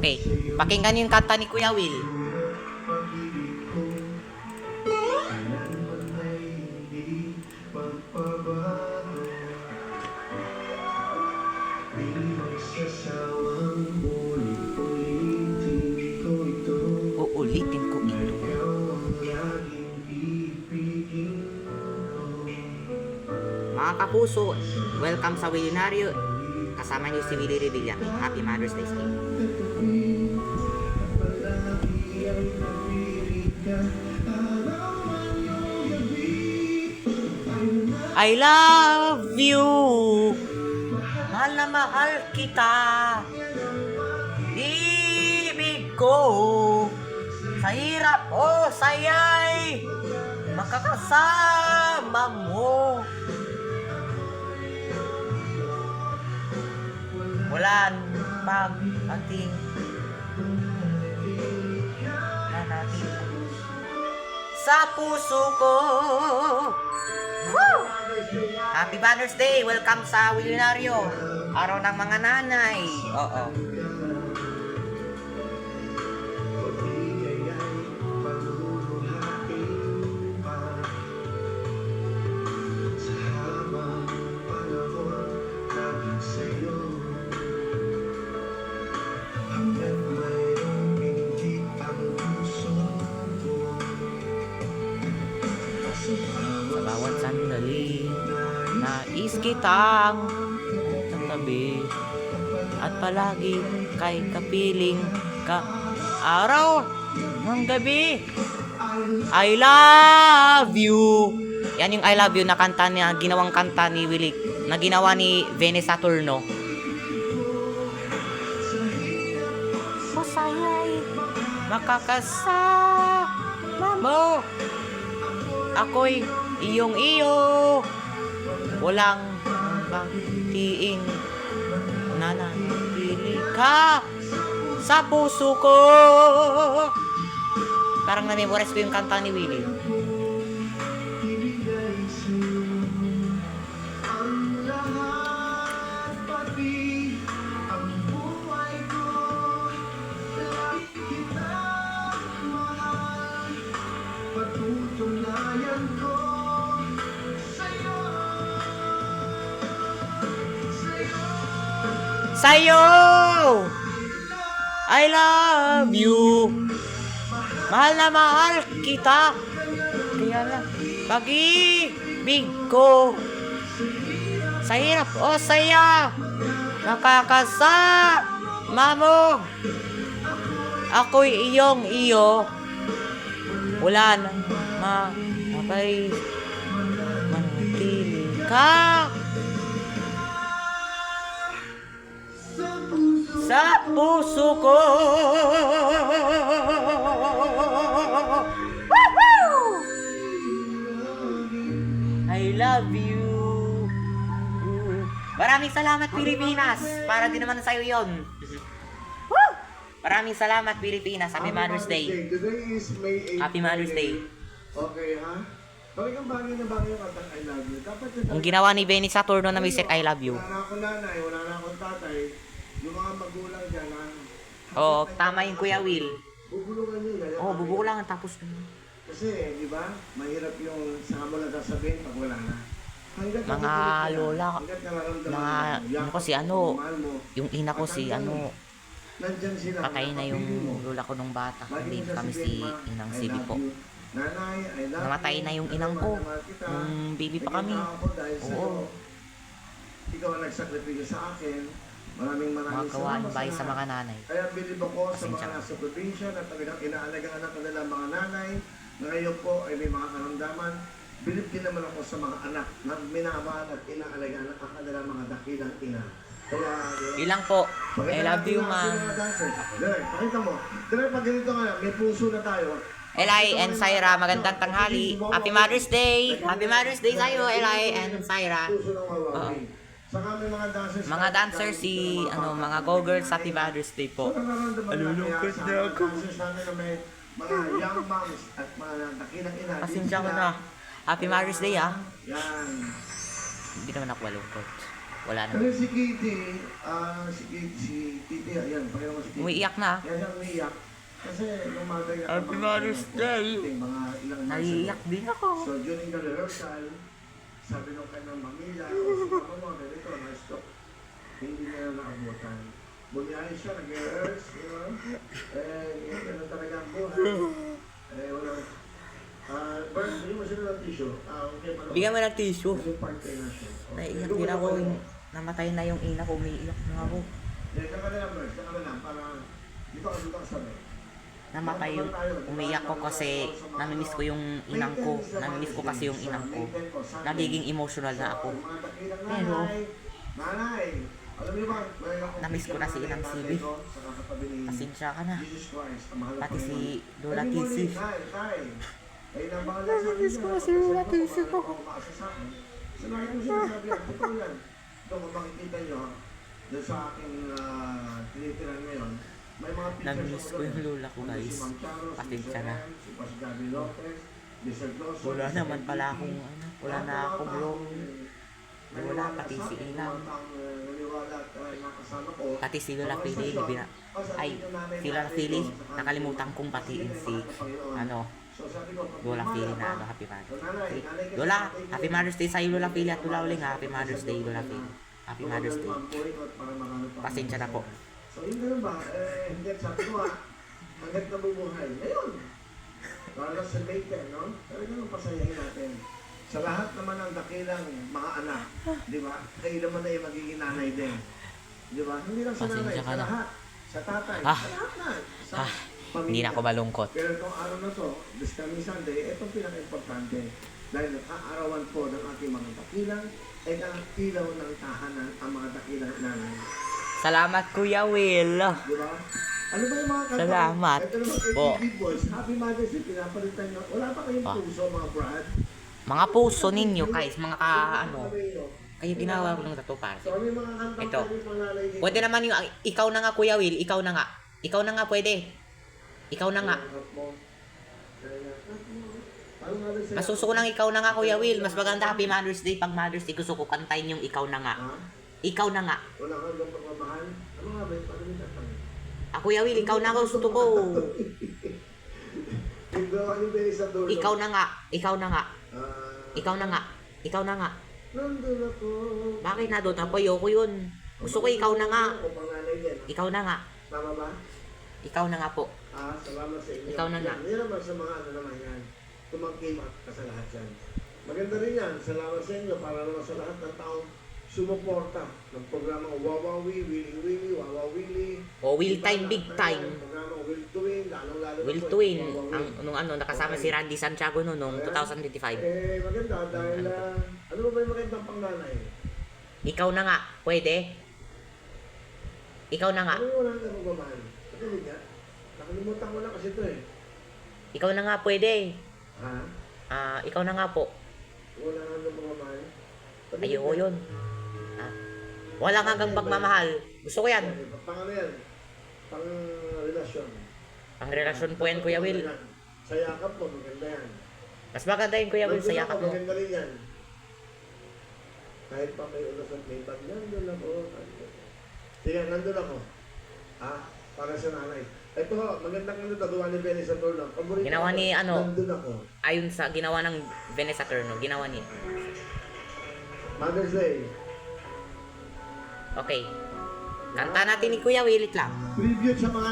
Okay, pakinggan yung kanta ni Kuya Will. Uulitin ko ito. Mga kapuso, welcome sa Willionario. Kasama niyo si Willie Revillame. Happy Mother's Day, Steve. I love you. Mahal na mahal kita. Ibig ko. Sa hirap o sayay, makakasama mo. Walang pag-ating na natin sa puso ko. Woo! Happy Mother's Day! Welcome sa Willionario. Araw ng mga nanay. Oo. Sa bawat sandali, nais kitang katabi at palagi kay kapiling ka araw ng gabi. I love you. Yan yung I love you na kanta niya, ginawang kanta ni Willie, na ginawa ni Vene Saturno. Masaya'y makakasama mo. Ako'y iyong iyo. Walang batiin. Nanatili ka sa puso ko. Parang na-memorize ko yung kanta ni Willie. Sa'yo, I love you. Mahal na mahal kita. Kaya na, pag-ibig ko. Sa hirap o saya, makakasama mo. Ako'y iyong iyo. Wala nang mapay. Manatili ka sa puso ko. Woohoo! I love you. Maraming salamat, Pilipinas. Para din naman sa'yo yun. Woo! Maraming salamat, Pilipinas. Happy Mother's Day. Today is May 8. Happy Mother's Day. Okay, ha? Talagang bagay na bagay yung katang I love you. Dapat Ang ginawa ni Benny Saturno na music, I love you. Wala na akong nanay, wala na akong tatay. Yung mga magulang dyan, ha? Oo, tama yung Kuya Will. Bubulungan nyo yan. Oo, bubukulangan tapos. Kasi, di ba? Mahirap yung saka mo lang sasabihin pag wala na. Mga lola, mga, ko si ano, yung ina ko si ano, patay na yung lola ko nung bata. Hindi kami si Inang Sibi po. Namatay na yung inang ko. Nung baby pa kami. Oo. Ikaw ang nagsakripisyo sa akin. Maraming Mga gawain bahay sa mga nanay. Kaya bilib ako sa Pasensya mga ka. nasa probinsya na talagang inaalagaan ang kanilang mga nanay. Na ngayon po ay may mga karamdaman. Bilib din naman ako sa mga anak na minamahal at inaalagaan ang kanilang mga dakilang ina. Kaya, Ilang po. I love you, ma'am. Dere, pakita mo. Dere, pag ganito nga, may puso na tayo. Eli and Syra, magandang tanghali. Happy Mother's Day. Happy Mother's Day sa'yo, Eli and Syra. Puso ng wawawi. Saka may mga dancers. Mga dancers si, ano, mga go-girls, Happy Mother's Day po. Alulungkot na ako. Dancers namin na may mga young moms at mga dakilang ina. Pasensya ko na. Happy Mother's Day, ah. Yan. Hindi naman ako malungkot. Wala na. Pero si Kitty, si Kitty, ayan, pareho ko si Kitty. Umiiyak na. Yan ang umiiyak. Kasi umaga yan. Happy Mother's Day. Mga ilang months Naiiyak ago. din ako. So during the rehearsal, sabi nung kanyang mamilya, o si Papa mo, ganito, na-stop. Hindi niya naabutan. Bumiyahin siya, nag-rehearse, yan, ganun talaga ang buhay. Wala. Bert, bigyan mo sila ng tissue. Okay, Bigyan mo ng tissue. yung part-time na siya. Naiiyak din ako. Namatay na yung ina ko. Umiiyak na ako. Saka na lang, Bert, saka na lang, para dito ka sabi. Namatay yung umiiyak ko kasi namimiss ko yung inang ko. Namimiss ko kasi yung inang ko. Nagiging emotional na ako. Pero, Nanay, alam niyo ba, namiss ko na si Inang Sibi. Pasensya ka na. Pati si Lola Tisi. Namiss ko na si Lola Tisi ko. Sinabi mo sinasabi yan, totoo yan. Ito kung makikita nyo, doon sa aking tinitiran ngayon, may mga pictures Namiss ko yung lola ko, guys. Pasensya na. Si Pas Gabi Lopez, Mr. Doso, Wala naman pala akong ano. Wala na akong vlog. Wala pati si Inang. Pati si Lola Pili. Si Lola Pili. Nakalimutan kong patiin si Lola Pili na Happy Mother's Day. Lola, Happy Mother's Day sa'yo Lola Pili at Lola Uling ha. Happy Mother's Day Lola Pili. Happy Mother's Day. Pasensya na po. So yun ganun ba? Hindi sabi ko hanggat nabubuhay. Ngayon, para sa later, no? Talagang pasayahin natin. Sa lahat naman ng dakilang mga anak, di ba? Kayo naman ay magiging nanay din. Di ba? Hindi lang sa nanay, Pasensya ka sa na. lahat. Sa tatay, Ah. sa lahat na. Sa pamilya. Hindi na ako malungkot. Pero itong araw na to, this coming Sunday, itong pinaka-importante. Dahil nag-aarawan po ng ating mga dakilang, ay ang ilaw ng tahanan ang mga dakilang nanay. Salamat Kuya Will. Di ba? Ano ba yung mga kanta? Salamat Ito naman, po. ATV Boys, Happy Mother's Day, pinapalitan nyo. Wala pa kayong Ah. puso, mga Brad? Mga puso ninyo guys. Mga kayo ginawa ko ng tattoo para. So, ano yung mga kantang Ito. pwede pangalay dito? Pwede naman yung ikaw na nga Kuya Will. Ikaw na nga. Ikaw na nga pwede. Ikaw na nga. Masuso ko ng ikaw na nga Kuya Will. Mas maganda Happy Mother's Day. Pag Mother's Day gusto ko kantahin yung ikaw na nga. Ha? Ikaw na nga. Wala ka bang pagmamahal? Ano nga ba yung paano yung tatang? Kuya Will, ikaw na nga gusto ko. Yung gawa yung Benny sa dulo. Ikaw na nga. Ikaw na nga. Ah, Ikaw na nga. Ikaw na nga. nandun ako. Bakit na doon? Ayoko yun. Gusto ko ikaw na nga. O pangalay din. Ikaw na nga. Tama ba? Ikaw na nga po. Salamat sa inyo. Ikaw na nga. Yan naman sa mga ano naman yan. Tumangkin ka sa lahat yan. Maganda rin yan. Salamat sa inyo para naman sa lahat ng taong sumuporta ng programang Wawawi, Willing Willy, Wawawili. O Will Time, Big Time. Programang Will to Win, lalong-lalo na Will po, to Win. Wawawi. Nung nakasama si Randy Santiago noong 2025. Maganda dahil ano ba yung magandang pangnanay? Ikaw na nga. Pwede? Ikaw na nga. Ano yung wala na magmamahal? Patuloy niya? Nakalimutan ko na kasi ito eh. Ikaw na nga pwede. Ha? Ikaw na nga po. Wala na magmamahal? Ayoko yun. Wala nga hanggang pagmamahal. Gusto ko yan. Pang ano yan? Pang relasyon. Ang relasyon po yan, Kuya Will. Sa yakap mo, maganda yan. Mas maganda yun, Kuya Will, sa Nandun yakap ako, mo. maganda rin yan. Kahit pa may ulos at may bag, nandun ako. Sige, nandun ako. Para sa nanay. Ito ho, magandang ano gawa ni Benny sa turno. Ginawa ni ano? Nandun ako. Ayon sa ginawa ng Vanessa Turno, ginawa niya. Mother's Day. Okay. Kanta natin ni Kuya Willit lang. Tribute sa mga